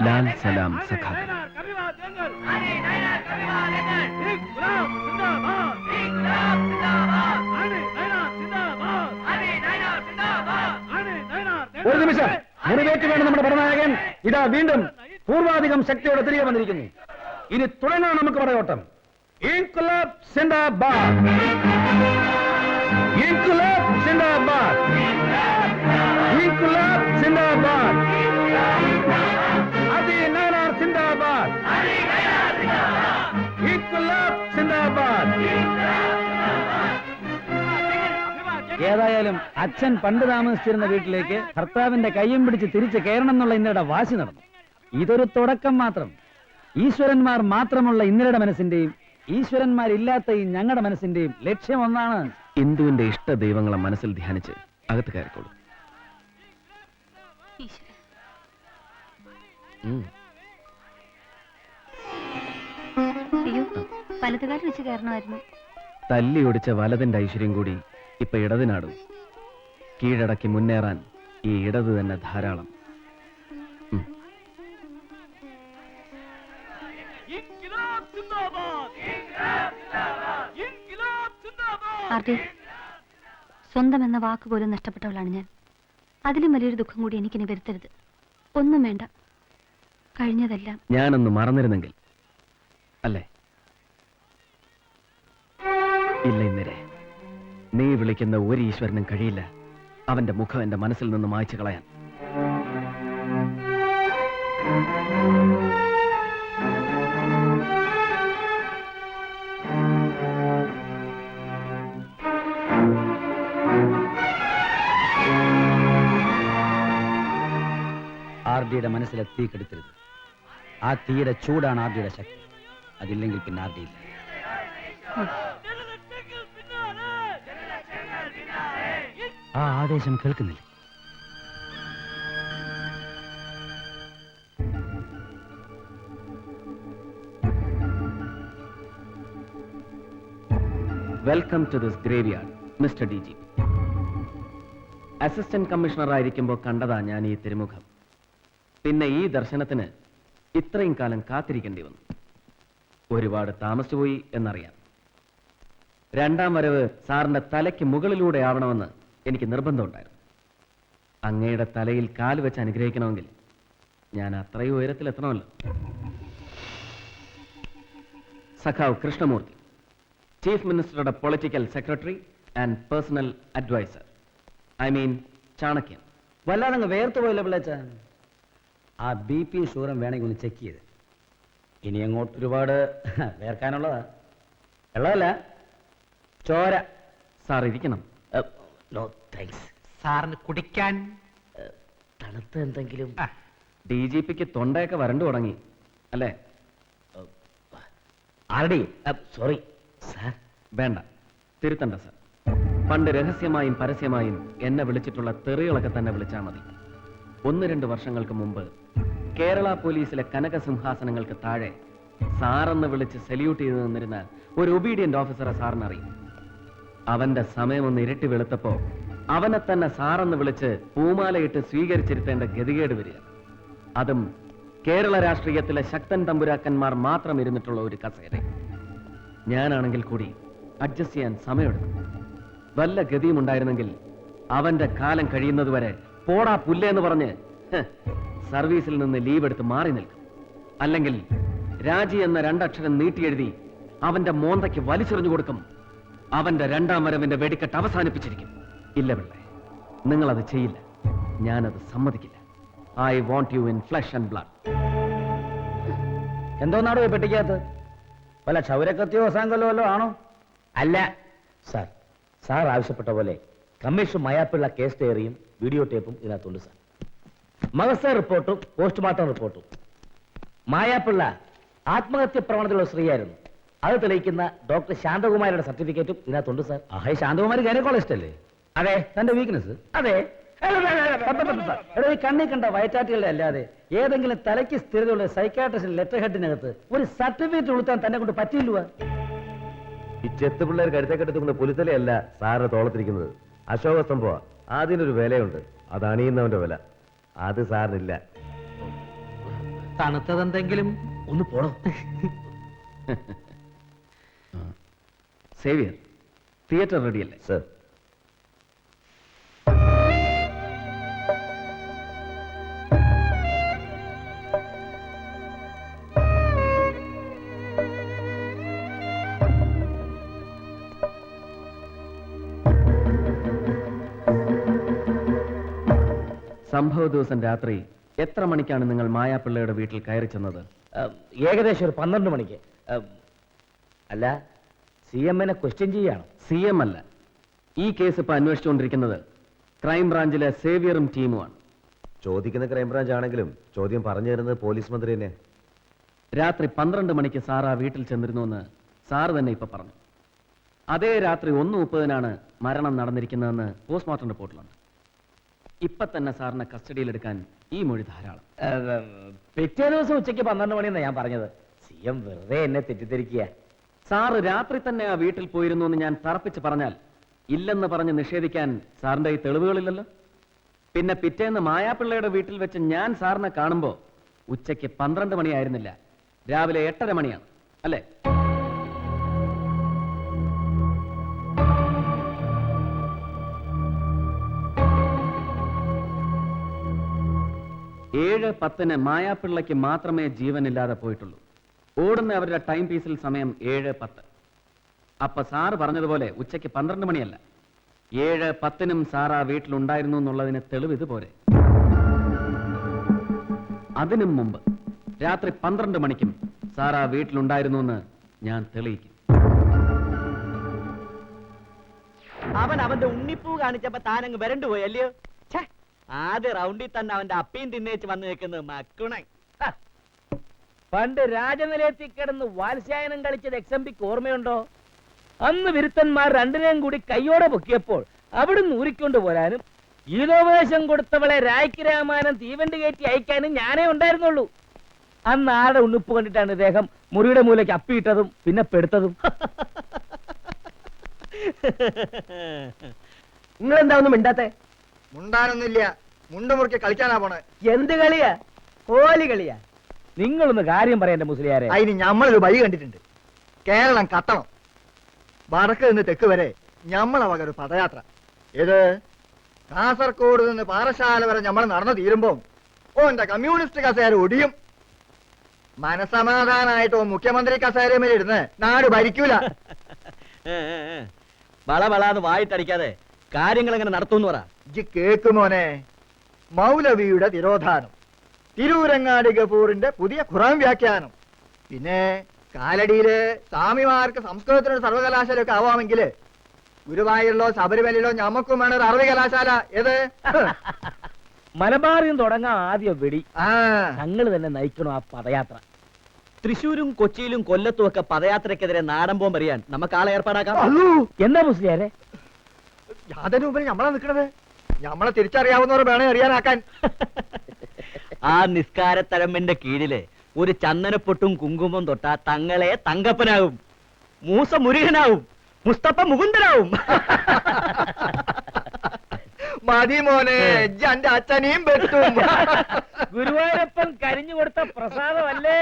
ലാൽ സലാം സഖാക്കൾ. ഒരു നിമിഷം, മുറിവേറ്റ് വേണം നമ്മുടെ പടനായകൻ ഇതാ വീണ്ടും പൂർവാധികം ശക്തിയോടെ തിരികെ വന്നിരിക്കുന്നു. ഇനി തുടങ്ങാൻ നമുക്ക് പടയോട്ടം. ഇൻക്ലാബ് സിന്ദാബാദ്, ഇൻക്ലാബ് സിന്ദാബാദ്, ഇൻക്ലാബ് സിന്ദാബാദ്, അതി നയനാർ സിന്ദാബാദ്, ഇൻക്ലാബ് സിന്ദാബാദ്. ഏതായാലും അച്ഛൻ പണ്ട് താമസിച്ചിരുന്ന വീട്ടിലേക്ക് ഭർത്താവിന്റെ കയ്യും പിടിച്ച് തിരിച്ചു കയറണം എന്നുള്ള ഇന്ദിരയുടെ വാശി നടന്നു. ഇതൊരു തുടക്കം മാത്രം. ഈശ്വരന്മാർ മാത്രമുള്ള ഇന്ദിരയുടെ മനസ്സിന്റെയും ഈശ്വരന്മാരില്ലാത്ത ഈ ഞങ്ങളുടെ മനസ്സിന്റെയും ലക്ഷ്യം ഒന്നാണ്. ഇന്ദുവിന്റെ ഇഷ്ട ദൈവങ്ങളെ മനസ്സിൽ ധ്യാനിച്ച് അകത്ത് കയറിക്കോളൂ. വലതുകാലം വെച്ച് കയറണമായിരുന്നു. തല്ലി ഒടിച്ച വലതിന്റെ ഐശ്വര്യം കൂടി ഇപ്പൊ ഇടതിനാടും. കീഴടക്കി മുന്നേറാൻ ഈ ഇടത് തന്നെ ധാരാളം. സ്വന്തം എന്ന വാക്ക് പോലും നഷ്ടപ്പെട്ടവളാണ് ഞാൻ. അതിലും വലിയൊരു ദുഃഖം കൂടി എനിക്കിനി വരുത്തരുത്. ഒന്നും വേണ്ട, കഴിഞ്ഞതെല്ലാം ഞാനൊന്ന് മറന്നിരുന്നെങ്കിൽ അല്ലേ? ഇല്ല ഇന്ദിരേ, നീ വിളിക്കുന്ന ഒരു ഈശ്വരനും കഴിയില്ല അവന്റെ മുഖം എന്റെ മനസ്സിൽ നിന്ന് മായ്ച്ചു കളയാൻ. ആർഡിയുടെ മനസ്സിലെ തീ കെടുത്തരുത്. ആ തീയുടെ ചൂടാണ് ആർഡിയുടെ ശക്തി. അതില്ലെങ്കിൽ പിന്നെ ആർഡിയില്ല. ആ ആദേശം കേൾക്കുന്നില്ല. Welcome to this graveyard mister DG. Assistant commissioner ആയിരിക്കുമ്പോൾ കണ്ടതാ ഞാൻ ഈ തിരുമുഖം. പിന്നെ ഈ ദർശനത്തിന് ഇത്രയും കാലം കാത്തിരിക്കേണ്ടി വന്നു. ഒരുപാട് താമസിച്ചുപോയി എന്നറിയാം. രണ്ടാം വരവ് സാറിന്റെ തലയ്ക്ക് മുകളിലൂടെ ആവണമെന്ന് എനിക്ക് നിർബന്ധമുണ്ടായിരുന്നു. അങ്ങയുടെ തലയിൽ കാൽ വെച്ച് അനുഗ്രഹിക്കണമെങ്കിൽ ഞാൻ അത്രയും ഉയരത്തിലെത്തണമല്ലോ. സഖാവ് കൃഷ്ണമൂർത്തി, ചീഫ് മിനിസ്റ്ററുടെ political secretary and personal adviser. I mean ചാണക്യൻ. വല്ലാതെ വേർത്ത് പോയില്ല പിള്ളേച്ച. ആ BP ഷുഗറും വേണമെങ്കിൽ ഒന്ന് ചെക്ക് ചെയ്ത്. ഇനി അങ്ങോട്ട് ഒരുപാട് വേർക്കാനുള്ളതാ. വെള്ളമല്ല, ചോര. സാർ ഇരിക്കണം. No thanks. സാറിന് കുടിക്കാൻ തണുത്ത എന്തെങ്കിലും. DGPക്ക് തൊണ്ടയൊക്കെ വരണ്ടു തുടങ്ങി അല്ലേ? RD, sorry sir. വേണ്ട, തിരുത്തണ്ട സാർ. പണ്ട് രഹസ്യമായും പരസ്യമായും എന്നെ വിളിച്ചിട്ടുള്ള തെറികളൊക്കെ തന്നെ വിളിച്ചാൽ മതി. 1-2 വർഷങ്ങൾക്ക് മുമ്പ് കേരള പോലീസിലെ കനകസിംഹാസനങ്ങൾക്ക് താഴെ സാറെന്ന് വിളിച്ച് സല്യൂട്ട് ചെയ്തു നിന്നിരുന്ന ഒരു ഒബീഡിയന്റ് ഓഫീസറെ സാറിനറിയും. അവന്റെ സമയമൊന്ന് ഇരട്ടി വെളുത്തപ്പോ അവനെ തന്നെ സാറെന്ന് വിളിച്ച് പൂമാലയിട്ട് സ്വീകരിച്ചിരുത്തേണ്ട ഗതികേട് വരിക. അതും കേരള രാഷ്ട്രീയത്തിലെ ശക്തൻ തമ്പുരാക്കന്മാർ മാത്രം ഇരുന്നിട്ടുള്ള ഒരു കസേര. ഞാനാണെങ്കിൽ കൂടി അഡ്ജസ്റ്റ് ചെയ്യാൻ സമയമെടുക്കും. വല്ല ഗതിയും ഉണ്ടായിരുന്നെങ്കിൽ അവന്റെ കാലം കഴിയുന്നതുവരെ പോടാ പുല്ലേന്ന് പറഞ്ഞ് സർവീസിൽ നിന്ന് ലീവ് എടുത്ത് മാറി നിൽക്കും. അല്ലെങ്കിൽ രാജി എന്ന 2 അക്ഷരം നീട്ടിയെഴുതി അവന്റെ മോന്തയ്ക്ക് വലിച്ചെറിഞ്ഞു കൊടുക്കും. അവന്റെ രണ്ടാം വരവിന്റെ വെടിക്കെട്ട് അവസാനിപ്പിച്ചിരിക്കും. ഇല്ല പിള്ളേ, നിങ്ങളത് ചെയ്യില്ല. ഞാനത് സമ്മതിക്കില്ല. I want you in flesh and blood. എന്തോന്നാടോ പെട്ടിക്കകത്ത്? വല്ല ക്ഷൗരക്കത്തിയോ അസാങ്കല്ലോ വല്ലോ ആണോ? അല്ല സാർ. സാർ ആവശ്യപ്പെട്ട പോലെ കമ്മീഷൻ മയാപ്പിള്ള കേസ് ഡയറിയും വീഡിയോ ടേപ്പും ഇതിനകത്തുണ്ട് സാർ. മഗസ റിപ്പോർട്ടും പോസ്റ്റ്മോർട്ടം റിപ്പോർട്ടും. മായാപ്പിള്ള ആത്മഹത്യ പ്രവണതയുള്ള സ്ത്രീയായിരുന്നു. അത് തെളിയിക്കുന്ന ഡോക്ടർ ശാന്തകുമാരിയുടെ സർട്ടിഫിക്കറ്റും ഇതിനകത്തുണ്ട് സാർ. ആഹായ്, ശാന്തകുമാരി ഗൈനക്കോളജിസ്റ്റ് അല്ലേ? അതെ. തന്റെ വീക്ക്നെസ് അതെ. എടോ, ഈ കണ്ണി കണ്ട വയറ്റാറ്റുകളുടെ അല്ലാതെ ഏതെങ്കിലും തലയ്ക്ക് സ്ഥിരതയുള്ള സൈക്കാട്രിസ്റ്റിന്റെ ലെറ്റർ ഹെഡിനകത്ത് ഒരു സർട്ടിഫിക്കറ്റ് കൊടുത്താൻ തന്നെ കൊണ്ട് പറ്റിയില്ല. ഈ ചെത്ത് പിള്ളേർ കരുത്തക്കെടുത്തുകൊണ്ട് പുലിത്തലയല്ല സാറിന് തോളത്തിരിക്കുന്നത്, അശോക സ്തംഭ. അതിനൊരു വിലയുണ്ട്, അത് അണിയുന്നവന്റെ വില. അത് സാറിനില്ല. തണുത്തതെന്തെങ്കിലും ഒന്ന് പോണോ? സേവിയർ, തിയേറ്റർ റെഡിയല്ലേ? സർ, സംഭവ ദിവസം രാത്രി എത്ര മണിക്കാണ് നിങ്ങൾ മായാപ്പിള്ളയുടെ വീട്ടിൽ കയറി ചെന്നത്? ഏകദേശം ഒരു 12 മണിക്ക്. അല്ല, CM-നെ ക്വസ്റ്റ്യൻ ചെയ്യാണ്. CM അല്ല, ഈ കേസ് ഇപ്പൊ അന്വേഷിച്ചുകൊണ്ടിരിക്കുന്നത് ക്രൈംബ്രാഞ്ചിലെ സേവിയറും ടീമുമാണ്. ചോദിക്കുന്ന ക്രൈംബ്രാഞ്ച് ആണെങ്കിലും ചോദ്യം പറഞ്ഞു തരുന്നത് പോലീസ് മന്ത്രി തന്നെ. രാത്രി 12 മണിക്ക് സാർ ആ വീട്ടിൽ ചെന്നിരുന്നുവെന്ന് സാർ തന്നെ ഇപ്പൊ പറഞ്ഞു. അതേ രാത്രി 1:30-നാണ് മരണം നടന്നിരിക്കുന്നതെന്ന് പോസ്റ്റ്മോർട്ടം റിപ്പോർട്ടിലുണ്ട്. ഇപ്പൊ തന്നെ സാറിനെ കസ്റ്റഡിയിലെടുക്കാൻ ഈ മൊഴി ധാരാളം. പിറ്റേ ദിവസം ഉച്ചയ്ക്ക് 12 മണിയെന്നാ ഞാൻ പറഞ്ഞത്. CM വെറുതെ എന്നെ തെറ്റിദ്ധരിക്കുക. സാറ് രാത്രി തന്നെ ആ വീട്ടിൽ പോയിരുന്നു എന്ന് ഞാൻ തറപ്പിച്ച് പറഞ്ഞാൽ ഇല്ലെന്ന് പറഞ്ഞ് നിഷേധിക്കാൻ സാറിന്റെ ഈ തെളിവുകളില്ലല്ലോ. പിന്നെ പിറ്റേന്ന് മായാപ്പിള്ളയുടെ വീട്ടിൽ വെച്ച് ഞാൻ സാറിനെ കാണുമ്പോ ഉച്ചയ്ക്ക് 12 മണിയായിരുന്നില്ല, രാവിലെ 8:30 മണിയാണ് അല്ലേ? ഏഴ് 10-ന് മായാപ്പിള്ളയ്ക്ക് മാത്രമേ ജീവനില്ലാതെ പോയിട്ടുള്ളൂ. ഓടുന്ന അവരുടെ ടൈം പീസിൽ സമയം 7:10. അപ്പൊ സാറ് പറഞ്ഞതുപോലെ ഉച്ചയ്ക്ക് 12 മണിയല്ല, 7:10-നും സാർ ആ വീട്ടിലുണ്ടായിരുന്നു എന്നുള്ളതിന് തെളിവ് ഇതുപോലെ. അതിനും മുമ്പ് രാത്രി 12 മണിക്കും സാർ ആ വീട്ടിലുണ്ടായിരുന്നു എന്ന് ഞാൻ തെളിയിക്കും. അവൻ അവന്റെ ഉണ്ണിപ്പൂ കാണിച്ചപ്പോ താനങ്ങ് വരണ്ടു പോയി അല്ലയോ? ആദ്യ റൗണ്ടിൽ തന്നെ അവന്റെ അപ്പീൻ തിന്നേച്ച് വന്നു നിൽക്കുന്നത് മക്കുണൻ. പണ്ട് രാജനിലയത്തിൽ കിടന്ന് വാത്സ്യായനം കളിച്ചത് XMPക്ക് ഓർമ്മയുണ്ടോ? അന്ന് വിരുത്തന്മാർ രണ്ടിനെയും കൂടി കയ്യോടെ പൊക്കിയപ്പോൾ അവിടുന്ന് ഊരിക്കൊണ്ട് പോരാനും ഗീതോപദേശം കൊടുത്തവളെ രായ്ക്ക് രാമാനം തീവണ്ടി കയറ്റി അയക്കാനും ഞാനേ ഉണ്ടായിരുന്നുള്ളൂ. അന്ന് ആരുടെ ഉണ്ണിപ്പ് കണ്ടിട്ടാണ് ഇദ്ദേഹം മുറിയുടെ മൂലയ്ക്ക് അപ്പിയിട്ടതും പിന്നെ പെടുത്തതും? നിങ്ങളെന്താ ഒന്നും മിണ്ടാത്തെ? മുണ്ടാനൊന്നുമില്ല, മുണ്ട് മുറുക്കി കളിക്കാനാ പോണേ. എന്ത് കളിയാ? കോലി കളിയാ? നിങ്ങളൊന്ന് കാര്യം പറയണ്ട മുസ്ലിയാരെ. അതിന് ഞമ്മളൊരു വഴി കണ്ടിട്ടുണ്ട്. കേരളം കത്തണം. വടക്ക് നിന്ന് തെക്ക് വരെ ഞമ്മളെ വക ഒരു പദയാത്ര. ഏത് കാസർഗോഡ് നിന്ന് പാറശാല വരെ നമ്മൾ നടന്നു തീരുമ്പോ ഓന്റെ കമ്മ്യൂണിസ്റ്റ് കസേര ഒടിയും. മനസമാധാനായിട്ട് മുഖ്യമന്ത്രി കസേരമേൽ ഇരുന്ന് നാട് ഭരിക്കൂല. വളവളാന്ന് വായിട്ടടിക്കാതെ കാര്യങ്ങൾ എങ്ങനെ നടത്തുമെന്ന് പറ. ഇജ്ജ് കേക്കുമോനെ, മൗലവിയുടെ തിരോധാനം, തിരൂരങ്ങാടി ഗഫൂറിന്റെ പുതിയ ഖുറാൻ വ്യാഖ്യാനം, പിന്നെ കാലടിയില് സ്വാമിമാർക്ക് സംസ്കൃതത്തിനൊരു സർവകലാശാലയൊക്കെ ആവാമെങ്കില് ഗുരുവായൂരിലോ ശബരിമലയിലോ ഞമ്മക്കും വേണം ഒരു അറബി കലാശാല. ഏത് മലബാറിൽ തുടങ്ങാൻ ആദ്യം വെടി. ആ ഞങ്ങൾ തന്നെ നയിക്കണോ ആ പദയാത്ര? തൃശ്ശൂരും കൊച്ചിയിലും കൊല്ലത്തും ഒക്കെ പദയാത്രക്കെതിരെ നാടൻ ബോംബെറിയാൻ നമുക്ക് ആളെ ഏർപ്പാടാക്കാം. അല്ലൂ, എന്താ മുസ്ലിയാരെ? യാതൊരു മുമ്പിൽ ഞമ്മളാ നിൽക്കണത്. ഞമ്മളെ തിരിച്ചറിയാവുന്നവർ വേണേ അറിയാനാക്കാൻ. ആ നിസ്കാരത്തഴമ്പിന്റെ കീഴില് ഒരു ചന്ദനപ്പൊട്ടും കുങ്കുമം തൊട്ടാ തങ്ങളെ തങ്കപ്പനാവും, മൂസ മുരുകനാവും, മുസ്തഫ മുകുന്ദനാവും. മതി മോനെ, ഇജ്ജ് എന്റെ അച്ഛനെയും പെട്ടും. ഗുരുവായൂരപ്പൻ കരിഞ്ഞു കൊടുത്ത പ്രസാദമല്ലേ?